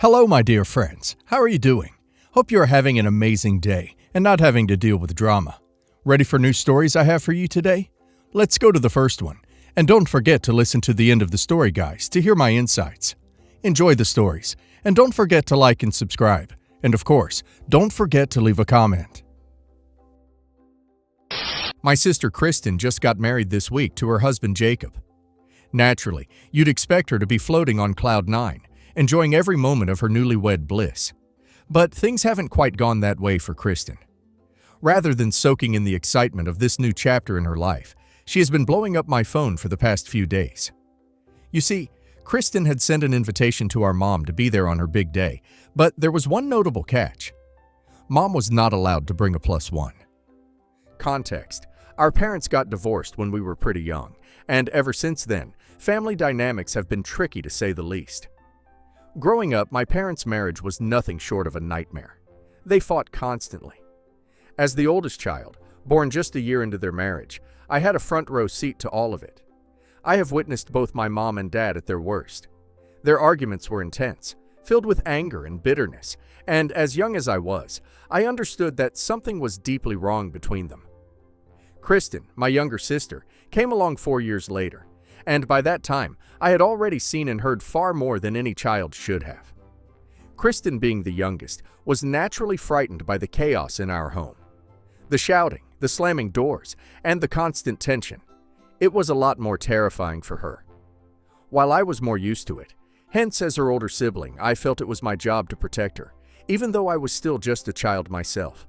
Hello, my dear friends. How are you doing? Hope you are having an amazing day and not having to deal with drama. Ready for new stories I have for you today? Let's go to the first one. And don't forget to listen to the end of the story, guys, to hear my insights. Enjoy the stories, and don't forget to like and subscribe. And of course, don't forget to leave a comment. My sister Kristen just got married this week to her husband Jacob. Naturally, you'd expect her to be floating on cloud nine, enjoying every moment of her newlywed bliss. But things haven't quite gone that way for Kristen. Rather than soaking in the excitement of this new chapter in her life, she has been blowing up my phone for the past few days. You see, Kristen had sent an invitation to our mom to be there on her big day, but there was one notable catch. Mom was not allowed to bring a +1. Context: our parents got divorced when we were pretty young, and ever since then, family dynamics have been tricky to say the least. Growing up, my parents' marriage was nothing short of a nightmare. They fought constantly. As the oldest child, born just a year into their marriage, I had a front row seat to all of it. I have witnessed both my mom and dad at their worst. Their arguments were intense, filled with anger and bitterness, and as young as I was, I understood that something was deeply wrong between them. Kristen, my younger sister, came along 4 years later, and by that time, I had already seen and heard far more than any child should have. Kristen, being the youngest, was naturally frightened by the chaos in our home. The shouting, the slamming doors, and the constant tension. It was a lot more terrifying for her. While I was more used to it, hence as her older sibling, I felt it was my job to protect her, even though I was still just a child myself.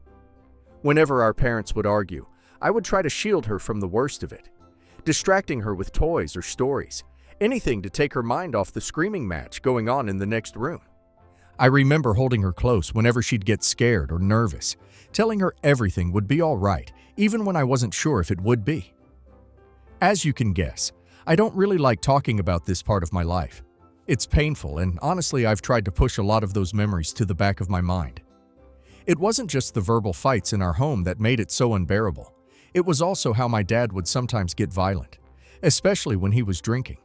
Whenever our parents would argue, I would try to shield her from the worst of it, distracting her with toys or stories, anything to take her mind off the screaming match going on in the next room. I remember holding her close whenever she'd get scared or nervous, telling her everything would be all right, even when I wasn't sure if it would be. As you can guess, I don't really like talking about this part of my life. It's painful, and honestly, I've tried to push a lot of those memories to the back of my mind. It wasn't just the verbal fights in our home that made it so unbearable. It was also how my dad would sometimes get violent, especially when he was drinking.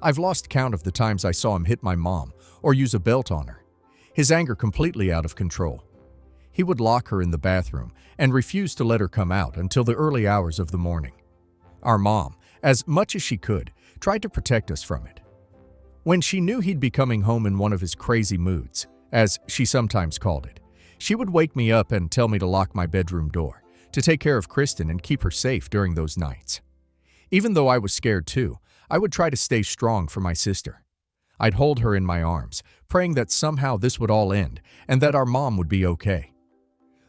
I've lost count of the times I saw him hit my mom or use a belt on her, his anger completely out of control. He would lock her in the bathroom and refuse to let her come out until the early hours of the morning. Our mom, as much as she could, tried to protect us from it. When she knew he'd be coming home in one of his crazy moods, as she sometimes called it, she would wake me up and tell me to lock my bedroom door, to take care of Kristen and keep her safe during those nights. Even though I was scared too, I would try to stay strong for my sister. I'd hold her in my arms, praying that somehow this would all end and that our mom would be okay.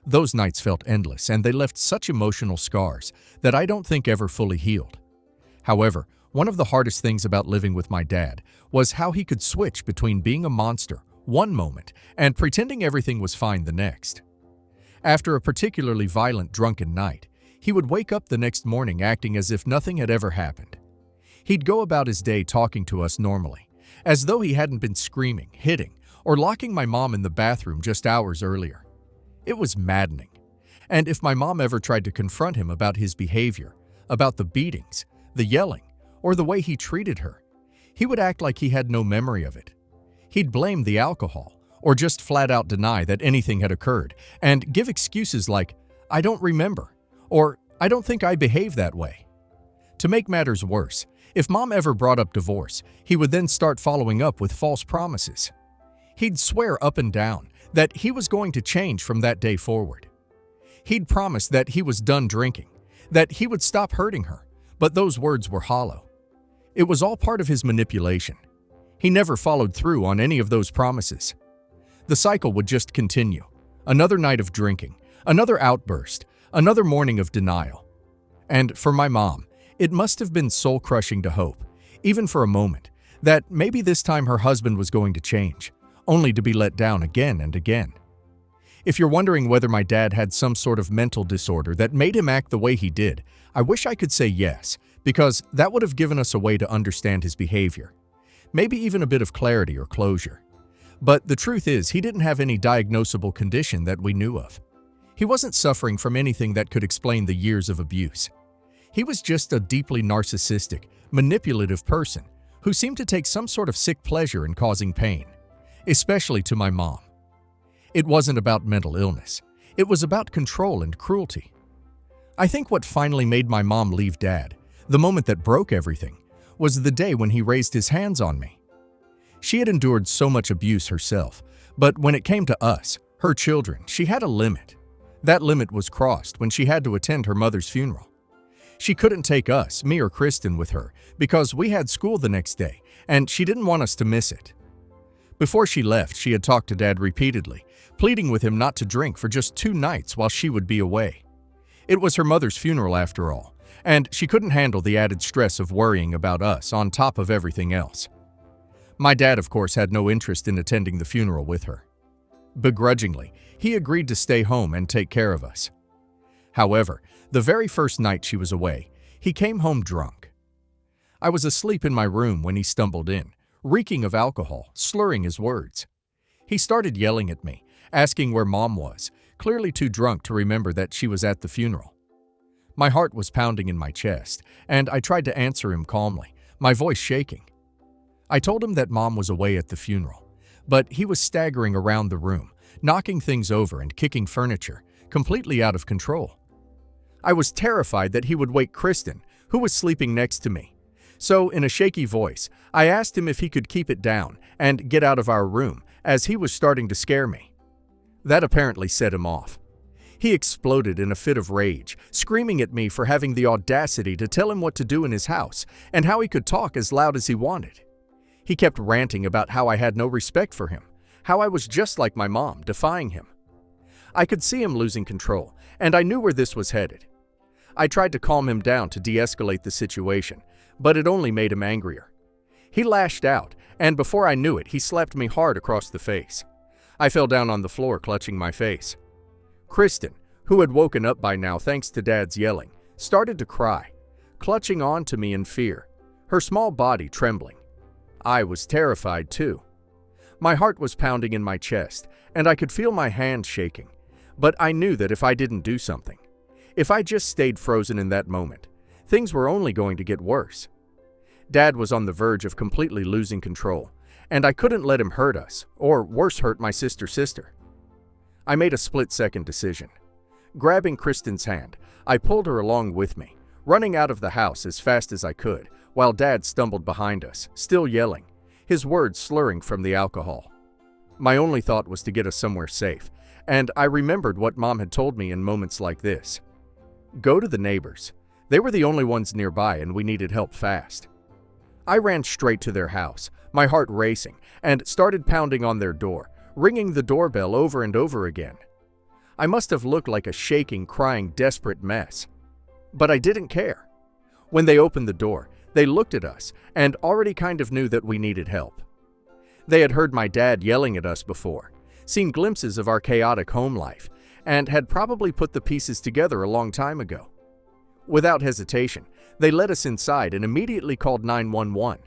Those nights felt endless, and they left such emotional scars that I don't think ever fully healed. However, one of the hardest things about living with my dad was how he could switch between being a monster one moment and pretending everything was fine the next. After a particularly violent drunken night, he would wake up the next morning acting as if nothing had ever happened. He'd go about his day talking to us normally, as though he hadn't been screaming, hitting, or locking my mom in the bathroom just hours earlier. It was maddening. And if my mom ever tried to confront him about his behavior, about the beatings, the yelling, or the way he treated her, he would act like he had no memory of it. He'd blame the alcohol, or just flat out deny that anything had occurred, and give excuses like, "I don't remember," or "I don't think I behaved that way." To make matters worse, if mom ever brought up divorce, he would then start following up with false promises. He'd swear up and down that he was going to change from that day forward. He'd promise that he was done drinking, that he would stop hurting her, but those words were hollow. It was all part of his manipulation. He never followed through on any of those promises. The cycle would just continue. Another night of drinking, another outburst, another morning of denial. And for my mom, it must have been soul-crushing to hope, even for a moment, that maybe this time her husband was going to change, only to be let down again and again. If you're wondering whether my dad had some sort of mental disorder that made him act the way he did, I wish I could say yes, because that would have given us a way to understand his behavior. Maybe even a bit of clarity or closure. But the truth is, he didn't have any diagnosable condition that we knew of. He wasn't suffering from anything that could explain the years of abuse. He was just a deeply narcissistic, manipulative person who seemed to take some sort of sick pleasure in causing pain. especially to my mom. It wasn't about mental illness. It was about control and cruelty. I think what finally made my mom leave Dad, the moment that broke everything, was the day when he raised his hands on me. She had endured so much abuse herself, but when it came to us, her children, she had a limit. That limit was crossed when she had to attend her mother's funeral. She couldn't take us, me or Kristen, with her because we had school the next day, and she didn't want us to miss it. Before she left, she had talked to Dad repeatedly, pleading with him not to drink for just 2 nights while she would be away. It was her mother's funeral after all, and she couldn't handle the added stress of worrying about us on top of everything else. My dad, of course, had no interest in attending the funeral with her. Begrudgingly, he agreed to stay home and take care of us. However, the very first night she was away, he came home drunk. I was asleep in my room when he stumbled in, reeking of alcohol, slurring his words. He started yelling at me, asking where Mom was, clearly too drunk to remember that she was at the funeral. My heart was pounding in my chest, and I tried to answer him calmly, my voice shaking. I told him that Mom was away at the funeral, but he was staggering around the room, knocking things over and kicking furniture, completely out of control. I was terrified that he would wake Kristen, who was sleeping next to me. So, in a shaky voice, I asked him if he could keep it down and get out of our room, as he was starting to scare me. That apparently set him off. He exploded in a fit of rage, screaming at me for having the audacity to tell him what to do in his house and how he could talk as loud as he wanted. He kept ranting about how I had no respect for him, how I was just like my mom, defying him. I could see him losing control, and I knew where this was headed. I tried to calm him down to de-escalate the situation, but it only made him angrier. He lashed out, and before I knew it, he slapped me hard across the face. I fell down on the floor, clutching my face. Kristen, who had woken up by now thanks to Dad's yelling, started to cry, clutching on to me in fear, her small body trembling. I was terrified too. My heart was pounding in my chest, and I could feel my hands shaking, but I knew that if I didn't do something, if I just stayed frozen in that moment, things were only going to get worse. Dad was on the verge of completely losing control, and I couldn't let him hurt us, or worse, hurt my sister. I made a split-second decision. Grabbing Kristen's hand, I pulled her along with me, running out of the house as fast as I could, while Dad stumbled behind us, still yelling, his words slurring from the alcohol. My only thought was to get us somewhere safe, and I remembered what Mom had told me in moments like this. Go to the neighbors. They were the only ones nearby, and we needed help fast. I ran straight to their house, my heart racing, and started pounding on their door, ringing the doorbell over and over again. I must have looked like a shaking, crying, desperate mess. But I didn't care. When they opened the door, they looked at us and already kind of knew that we needed help. They had heard my dad yelling at us before, seen glimpses of our chaotic home life, and had probably put the pieces together a long time ago. Without hesitation, they led us inside and immediately called 911.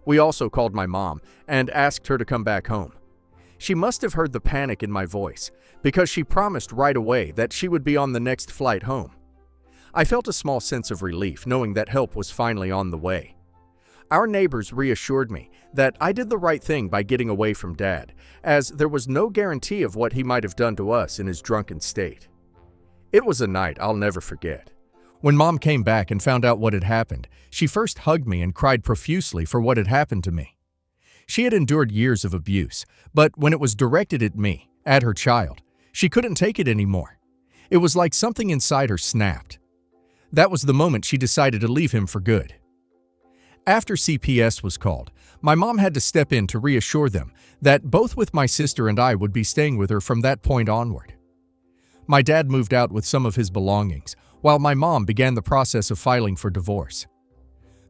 We also called my mom and asked her to come back home. She must have heard the panic in my voice, because she promised right away that she would be on the next flight home. I felt a small sense of relief knowing that help was finally on the way. Our neighbors reassured me that I did the right thing by getting away from Dad, as there was no guarantee of what he might have done to us in his drunken state. It was a night I'll never forget. When Mom came back and found out what had happened, she first hugged me and cried profusely for what had happened to me. She had endured years of abuse, but when it was directed at me, at her child, she couldn't take it anymore. It was like something inside her snapped. That was the moment she decided to leave him for good. After CPS was called, my mom had to step in to reassure them that both with my sister and I would be staying with her from that point onward. My dad moved out with some of his belongings, while my mom began the process of filing for divorce.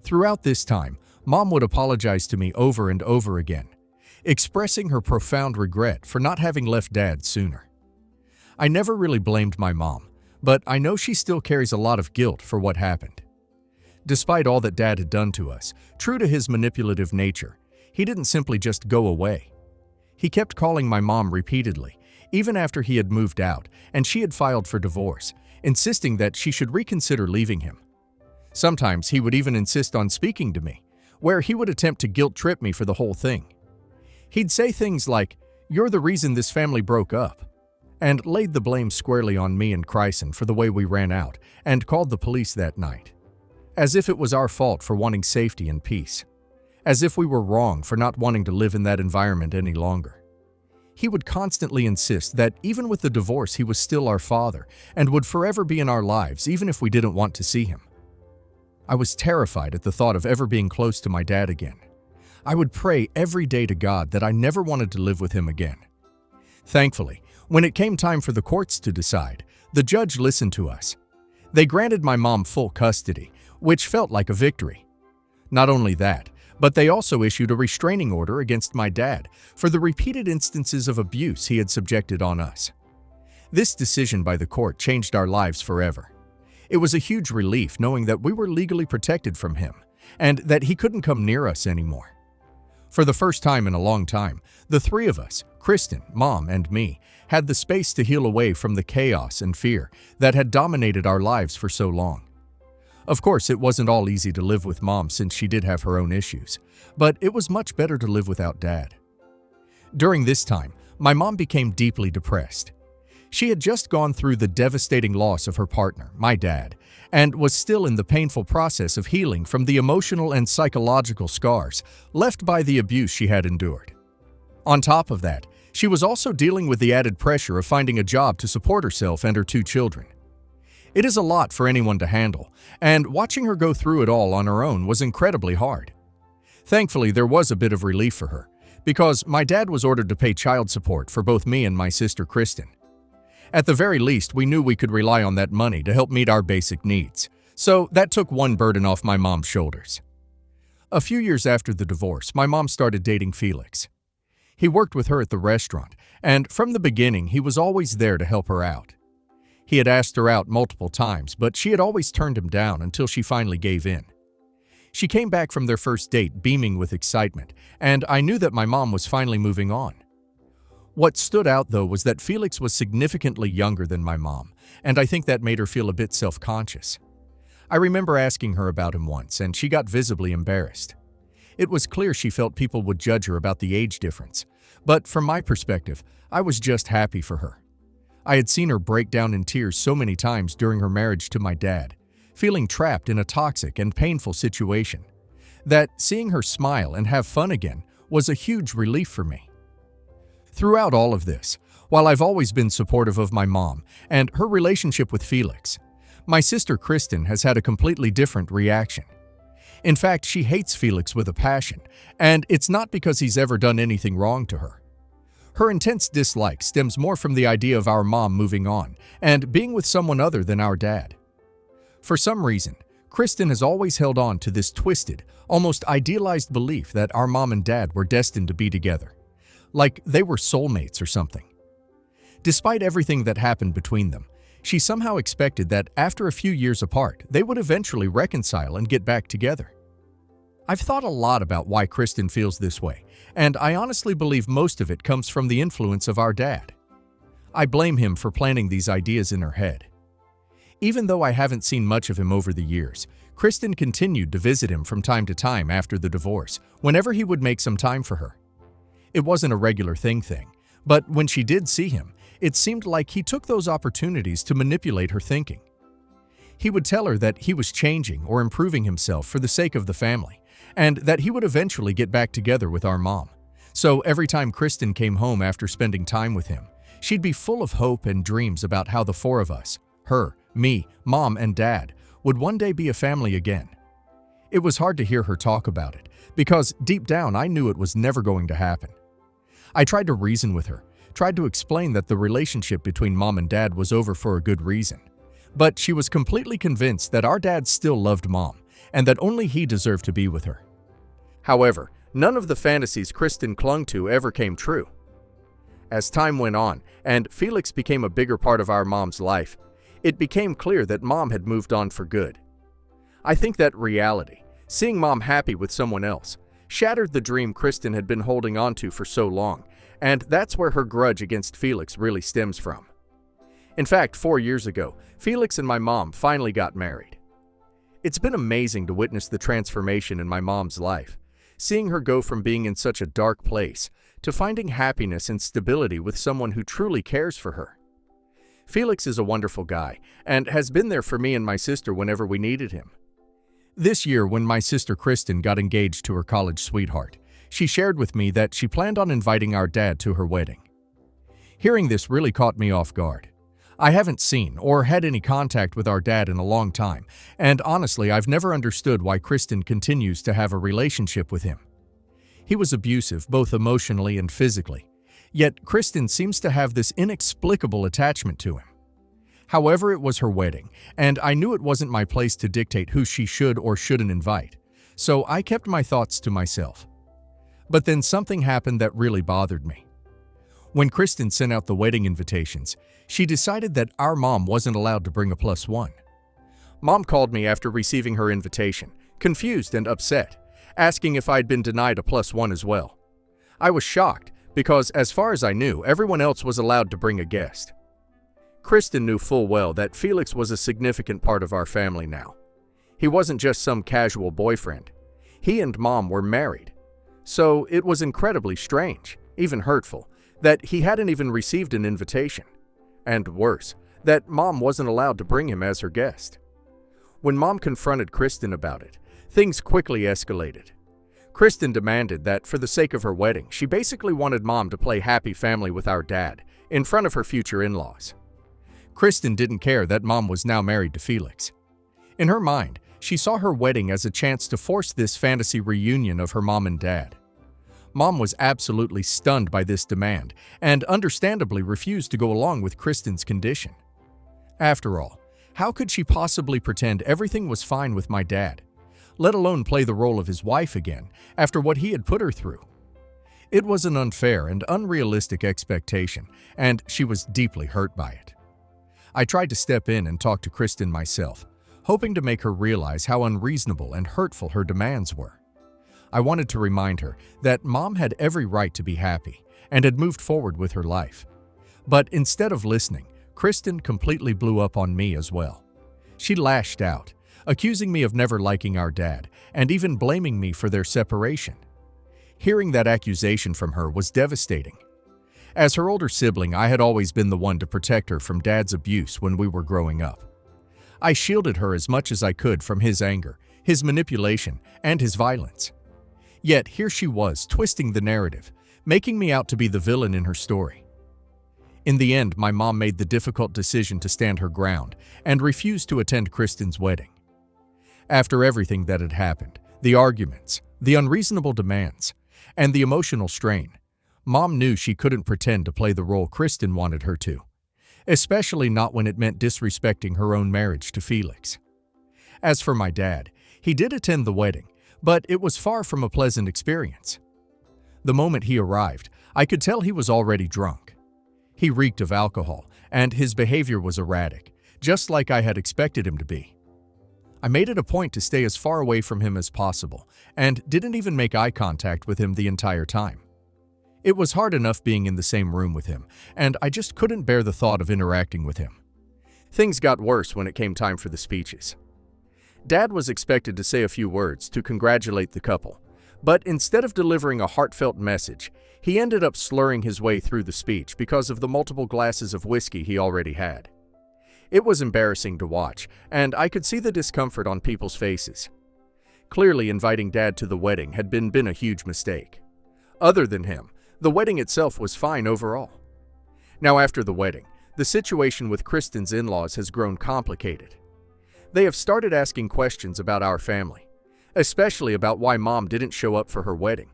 Throughout this time, Mom would apologize to me over and over again, expressing her profound regret for not having left Dad sooner. I never really blamed my mom, but I know she still carries a lot of guilt for what happened. Despite all that Dad had done to us, true to his manipulative nature, he didn't simply just go away. He kept calling my mom repeatedly, even after he had moved out and she had filed for divorce, insisting that she should reconsider leaving him. Sometimes he would even insist on speaking to me, where he would attempt to guilt-trip me for the whole thing. He'd say things like, "You're the reason this family broke up," and laid the blame squarely on me and Chryson for the way we ran out and called the police that night. As if it was our fault for wanting safety and peace. As if we were wrong for not wanting to live in that environment any longer. He would constantly insist that even with the divorce he was still our father and would forever be in our lives even if we didn't want to see him. I was terrified at the thought of ever being close to my dad again. I would pray every day to God that I never wanted to live with him again. Thankfully, when it came time for the courts to decide, the judge listened to us. They granted my mom full custody, which felt like a victory. Not only that, but they also issued a restraining order against my dad for the repeated instances of abuse he had subjected on us. This decision by the court changed our lives forever. It was a huge relief knowing that we were legally protected from him and that he couldn't come near us anymore. For the first time in a long time, the three of us, Kristen, Mom, and me, had the space to heal away from the chaos and fear that had dominated our lives for so long. Of course, it wasn't all easy to live with Mom since she did have her own issues, but it was much better to live without Dad. During this time, my mom became deeply depressed. She had just gone through the devastating loss of her partner, my dad, and was still in the painful process of healing from the emotional and psychological scars left by the abuse she had endured. On top of that, she was also dealing with the added pressure of finding a job to support herself and her 2 children. It is a lot for anyone to handle, and watching her go through it all on her own was incredibly hard. Thankfully, there was a bit of relief for her, because my dad was ordered to pay child support for both me and my sister Kristen. At the very least, we knew we could rely on that money to help meet our basic needs, so that took one burden off my mom's shoulders. A few years after the divorce, my mom started dating Felix. He worked with her at the restaurant, and from the beginning, he was always there to help her out. He had asked her out multiple times, but she had always turned him down until she finally gave in. She came back from their first date beaming with excitement, and I knew that my mom was finally moving on. What stood out, though, was that Felix was significantly younger than my mom, and I think that made her feel a bit self-conscious. I remember asking her about him once, and she got visibly embarrassed. It was clear she felt people would judge her about the age difference, but from my perspective, I was just happy for her. I had seen her break down in tears so many times during her marriage to my dad, feeling trapped in a toxic and painful situation, that seeing her smile and have fun again was a huge relief for me. Throughout all of this, while I've always been supportive of my mom and her relationship with Felix, my sister Kristen has had a completely different reaction. In fact, she hates Felix with a passion, and it's not because he's ever done anything wrong to her. Her intense dislike stems more from the idea of our mom moving on and being with someone other than our dad. For some reason, Kristen has always held on to this twisted, almost idealized belief that our mom and dad were destined to be together, like they were soulmates or something. Despite everything that happened between them, she somehow expected that after a few years apart, they would eventually reconcile and get back together. I've thought a lot about why Kristen feels this way, and I honestly believe most of it comes from the influence of our dad. I blame him for planting these ideas in her head. Even though I haven't seen much of him over the years, Kristen continued to visit him from time to time after the divorce, whenever he would make some time for her. It wasn't a regular thing, but when she did see him, it seemed like he took those opportunities to manipulate her thinking. He would tell her that he was changing or improving himself for the sake of the family, and that he would eventually get back together with our mom. So every time Kristen came home after spending time with him, she'd be full of hope and dreams about how the 4 of us, her, me, Mom, and Dad, would one day be a family again. It was hard to hear her talk about it, because deep down I knew it was never going to happen. I tried to reason with her, tried to explain that the relationship between Mom and Dad was over for a good reason. But she was completely convinced that our dad still loved Mom, and that only he deserved to be with her. However, none of the fantasies Kristen clung to ever came true. As time went on, and Felix became a bigger part of our mom's life, it became clear that Mom had moved on for good. I think that reality, seeing Mom happy with someone else, shattered the dream Kristen had been holding on to for so long, and that's where her grudge against Felix really stems from. In fact, 4 years ago, Felix and my mom finally got married. It's been amazing to witness the transformation in my mom's life, seeing her go from being in such a dark place to finding happiness and stability with someone who truly cares for her. Felix is a wonderful guy and has been there for me and my sister whenever we needed him. This year, when my sister Kristen got engaged to her college sweetheart, she shared with me that she planned on inviting our dad to her wedding. Hearing this really caught me off guard. I haven't seen or had any contact with our dad in a long time, and honestly, I've never understood why Kristen continues to have a relationship with him. He was abusive, both emotionally and physically, yet Kristen seems to have this inexplicable attachment to him. However, it was her wedding, and I knew it wasn't my place to dictate who she should or shouldn't invite, so I kept my thoughts to myself. But then something happened that really bothered me. When Kristen sent out the wedding invitations, she decided that our mom wasn't allowed to bring a +1. Mom called me after receiving her invitation, confused and upset, asking if I'd been denied a +1 as well. I was shocked because, as far as I knew, everyone else was allowed to bring a guest. Kristen knew full well that Felix was a significant part of our family now. He wasn't just some casual boyfriend. He and Mom were married. So it was incredibly strange, even hurtful, that he hadn't even received an invitation. And worse, that Mom wasn't allowed to bring him as her guest. When Mom confronted Kristen about it, things quickly escalated. Kristen demanded that, for the sake of her wedding, she basically wanted Mom to play happy family with our dad, in front of her future in-laws. Kristen didn't care that Mom was now married to Felix. In her mind, she saw her wedding as a chance to force this fantasy reunion of her mom and dad. Mom was absolutely stunned by this demand and understandably refused to go along with Kristen's condition. After all, how could she possibly pretend everything was fine with my dad, let alone play the role of his wife again after what he had put her through? It was an unfair and unrealistic expectation, and she was deeply hurt by it. I tried to step in and talk to Kristen myself, hoping to make her realize how unreasonable and hurtful her demands were. I wanted to remind her that Mom had every right to be happy and had moved forward with her life. But instead of listening, Kristen completely blew up on me as well. She lashed out, accusing me of never liking our dad and even blaming me for their separation. Hearing that accusation from her was devastating. As her older sibling, I had always been the one to protect her from Dad's abuse when we were growing up. I shielded her as much as I could from his anger, his manipulation, and his violence. Yet here she was, twisting the narrative, making me out to be the villain in her story. In the end, my mom made the difficult decision to stand her ground and refuse to attend Kristen's wedding. After everything that had happened, the arguments, the unreasonable demands, and the emotional strain, Mom knew she couldn't pretend to play the role Kristen wanted her to, especially not when it meant disrespecting her own marriage to Felix. As for my dad, he did attend the wedding, but it was far from a pleasant experience. The moment he arrived, I could tell he was already drunk. He reeked of alcohol, and his behavior was erratic, just like I had expected him to be. I made it a point to stay as far away from him as possible, and didn't even make eye contact with him the entire time. It was hard enough being in the same room with him, and I just couldn't bear the thought of interacting with him. Things got worse when it came time for the speeches. Dad was expected to say a few words to congratulate the couple, but instead of delivering a heartfelt message, he ended up slurring his way through the speech because of the multiple glasses of whiskey he already had. It was embarrassing to watch, and I could see the discomfort on people's faces. Clearly, inviting Dad to the wedding had been a huge mistake. Other than him, the wedding itself was fine overall. Now, after the wedding, the situation with Kristen's in-laws has grown complicated. They have started asking questions about our family, especially about why Mom didn't show up for her wedding.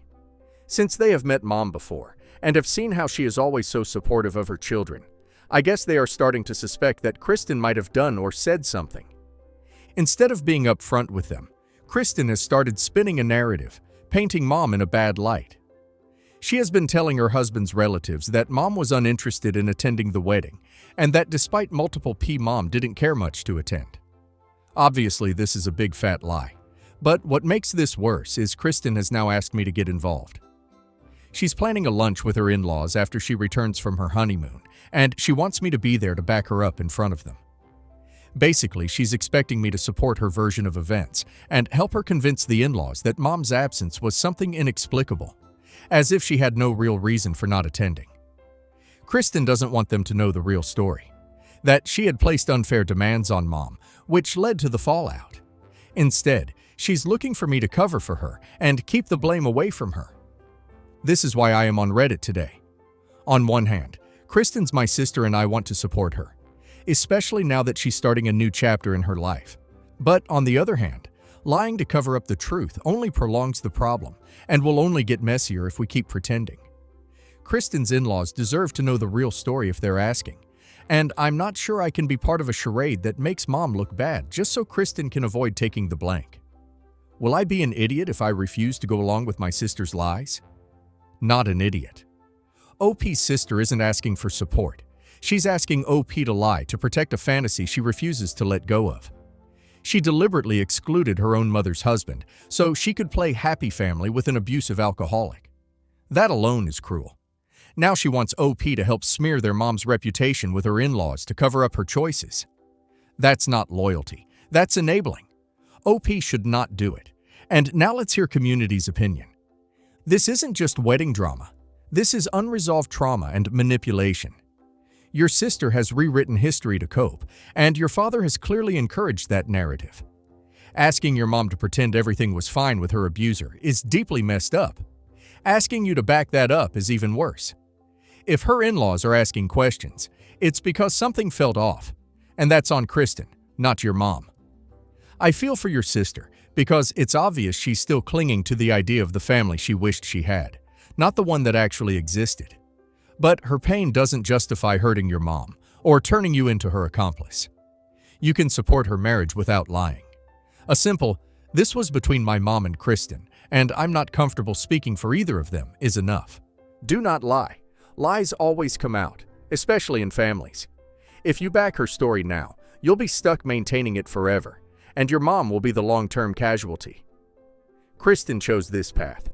Since they have met Mom before and have seen how she is always so supportive of her children, I guess they are starting to suspect that Kristen might have done or said something. Instead of being upfront with them, Kristen has started spinning a narrative, painting Mom in a bad light. She has been telling her husband's relatives that Mom was uninterested in attending the wedding, and that despite multiple Mom didn't care much to attend. Obviously, this is a big fat lie. But what makes this worse is Kristen has now asked me to get involved. She's planning a lunch with her in-laws after she returns from her honeymoon, and she wants me to be there to back her up in front of them. Basically, she's expecting me to support her version of events and help her convince the in-laws that Mom's absence was something inexplicable, as if she had no real reason for not attending. Kristen doesn't want them to know the real story, that she had placed unfair demands on Mom, which led to the fallout. Instead, she's looking for me to cover for her and keep the blame away from her. This is why I am on Reddit today. On one hand, Kristen's my sister and I want to support her, especially now that she's starting a new chapter in her life. But on the other hand, lying to cover up the truth only prolongs the problem and will only get messier if we keep pretending. Kristen's in-laws deserve to know the real story if they're asking, and I'm not sure I can be part of a charade that makes Mom look bad just so Kristen can avoid taking the blank. Will I be an idiot if I refuse to go along with my sister's lies? Not an idiot. OP's sister isn't asking for support. She's asking OP to lie to protect a fantasy she refuses to let go of. She deliberately excluded her own mother's husband so she could play happy family with an abusive alcoholic. That alone is cruel. Now she wants OP to help smear their mom's reputation with her in-laws to cover up her choices. That's not loyalty. That's enabling. OP should not do it. And now let's hear community's opinion. This isn't just wedding drama. This is unresolved trauma and manipulation. Your sister has rewritten history to cope, and your father has clearly encouraged that narrative. Asking your mom to pretend everything was fine with her abuser is deeply messed up. Asking you to back that up is even worse. If her in-laws are asking questions, it's because something felt off, and that's on Kristen, not your mom. I feel for your sister because it's obvious she's still clinging to the idea of the family she wished she had, not the one that actually existed. But her pain doesn't justify hurting your mom or turning you into her accomplice. You can support her marriage without lying. A simple, "This was between my mom and Kristen, and I'm not comfortable speaking for either of them," is enough. Do not lie. Lies always come out, especially in families. If you back her story now, you'll be stuck maintaining it forever, and your mom will be the long-term casualty. Kristen chose this path,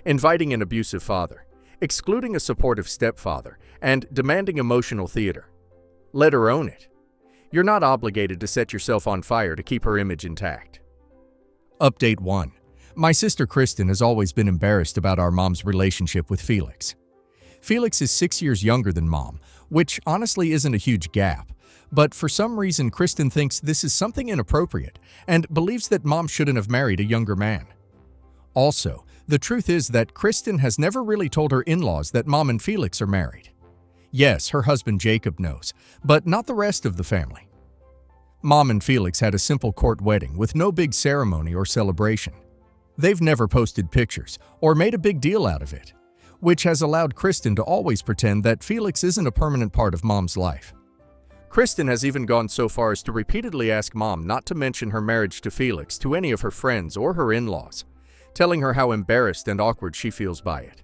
inviting an abusive father, excluding a supportive stepfather, and demanding emotional theater. Let her own it. You're not obligated to set yourself on fire to keep her image intact. Update 1. My sister Kristen has always been embarrassed about our mom's relationship with Felix. Felix is 6 years younger than Mom, which honestly isn't a huge gap, but for some reason Kristen thinks this is something inappropriate and believes that Mom shouldn't have married a younger man. Also, the truth is that Kristen has never really told her in-laws that Mom and Felix are married. Yes, her husband Jacob knows, but not the rest of the family. Mom and Felix had a simple court wedding with no big ceremony or celebration. They've never posted pictures or made a big deal out of it, which has allowed Kristen to always pretend that Felix isn't a permanent part of Mom's life. Kristen has even gone so far as to repeatedly ask Mom not to mention her marriage to Felix to any of her friends or her in-laws, telling her how embarrassed and awkward she feels by it.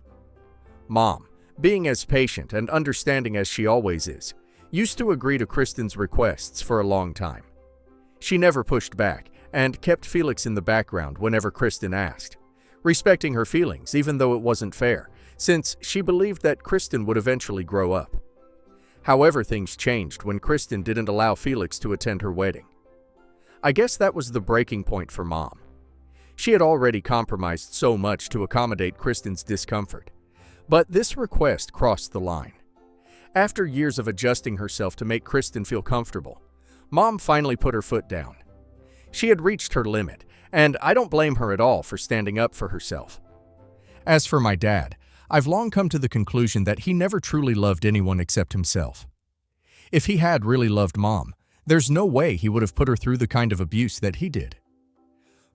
Mom, being as patient and understanding as she always is, used to agree to Kristen's requests for a long time. She never pushed back and kept Felix in the background whenever Kristen asked, respecting her feelings even though it wasn't fair, since she believed that Kristen would eventually grow up. However, things changed when Kristen didn't allow Felix to attend her wedding. I guess that was the breaking point for Mom. She had already compromised so much to accommodate Kristen's discomfort, but this request crossed the line. After years of adjusting herself to make Kristen feel comfortable, Mom finally put her foot down. She had reached her limit, and I don't blame her at all for standing up for herself. As for my dad, I've long come to the conclusion that he never truly loved anyone except himself. If he had really loved Mom, there's no way he would have put her through the kind of abuse that he did.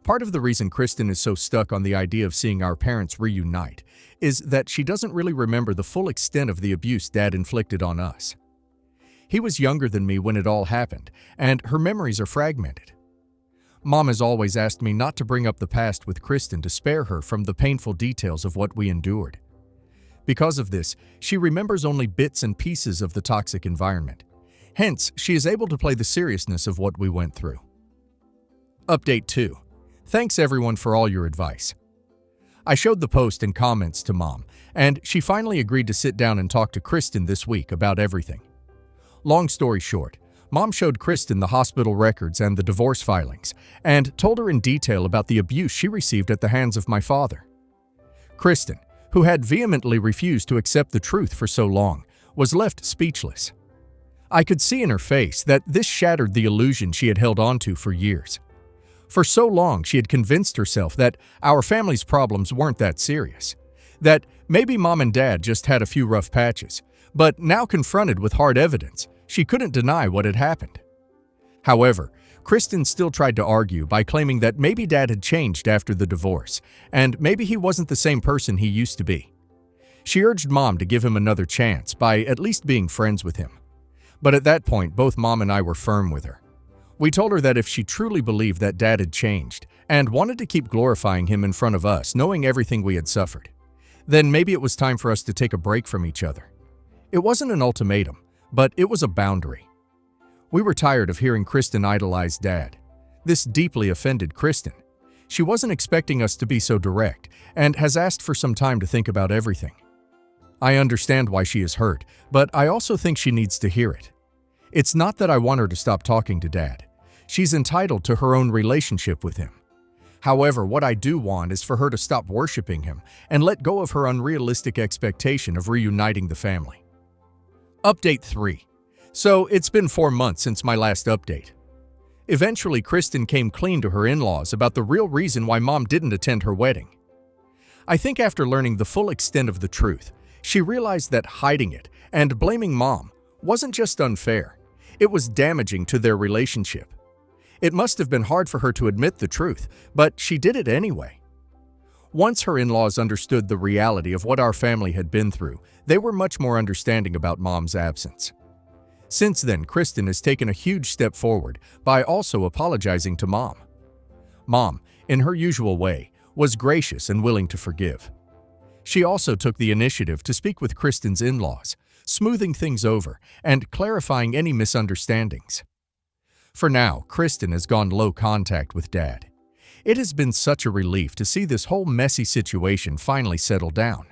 Part of the reason Kristen is so stuck on the idea of seeing our parents reunite is that she doesn't really remember the full extent of the abuse Dad inflicted on us. He was younger than me when it all happened, and her memories are fragmented. Mom has always asked me not to bring up the past with Kristen to spare her from the painful details of what we endured. Because of this, she remembers only bits and pieces of the toxic environment. Hence, she is able to play the seriousness of what we went through. Update 2. Thanks everyone for all your advice. I showed the post and comments to Mom, and she finally agreed to sit down and talk to Kristen this week about everything. Long story short, Mom showed Kristen the hospital records and the divorce filings, and told her in detail about the abuse she received at the hands of my father. Kristen, who had vehemently refused to accept the truth for so long, was left speechless. I could see in her face that this shattered the illusion she had held onto for years. For so long, she had convinced herself that our family's problems weren't that serious, that maybe Mom and Dad just had a few rough patches, but now confronted with hard evidence, she couldn't deny what had happened. However, Kristen still tried to argue by claiming that maybe Dad had changed after the divorce, and maybe he wasn't the same person he used to be. She urged Mom to give him another chance by at least being friends with him. But at that point, both Mom and I were firm with her. We told her that if she truly believed that Dad had changed and wanted to keep glorifying him in front of us, knowing everything we had suffered, then maybe it was time for us to take a break from each other. It wasn't an ultimatum, but it was a boundary. We were tired of hearing Kristen idolize Dad. This deeply offended Kristen. She wasn't expecting us to be so direct and has asked for some time to think about everything. I understand why she is hurt, but I also think she needs to hear it. It's not that I want her to stop talking to Dad. She's entitled to her own relationship with him. However, what I do want is for her to stop worshiping him and let go of her unrealistic expectation of reuniting the family. Update 3. So, it's been 4 months since my last update. Eventually, Kristen came clean to her in-laws about the real reason why Mom didn't attend her wedding. I think after learning the full extent of the truth, she realized that hiding it and blaming Mom wasn't just unfair, it was damaging to their relationship. It must have been hard for her to admit the truth, but she did it anyway. Once her in-laws understood the reality of what our family had been through, they were much more understanding about Mom's absence. Since then, Kristen has taken a huge step forward by also apologizing to Mom. Mom, in her usual way, was gracious and willing to forgive. She also took the initiative to speak with Kristen's in-laws, smoothing things over and clarifying any misunderstandings. For now, Kristen has gone low contact with Dad. It has been such a relief to see this whole messy situation finally settle down.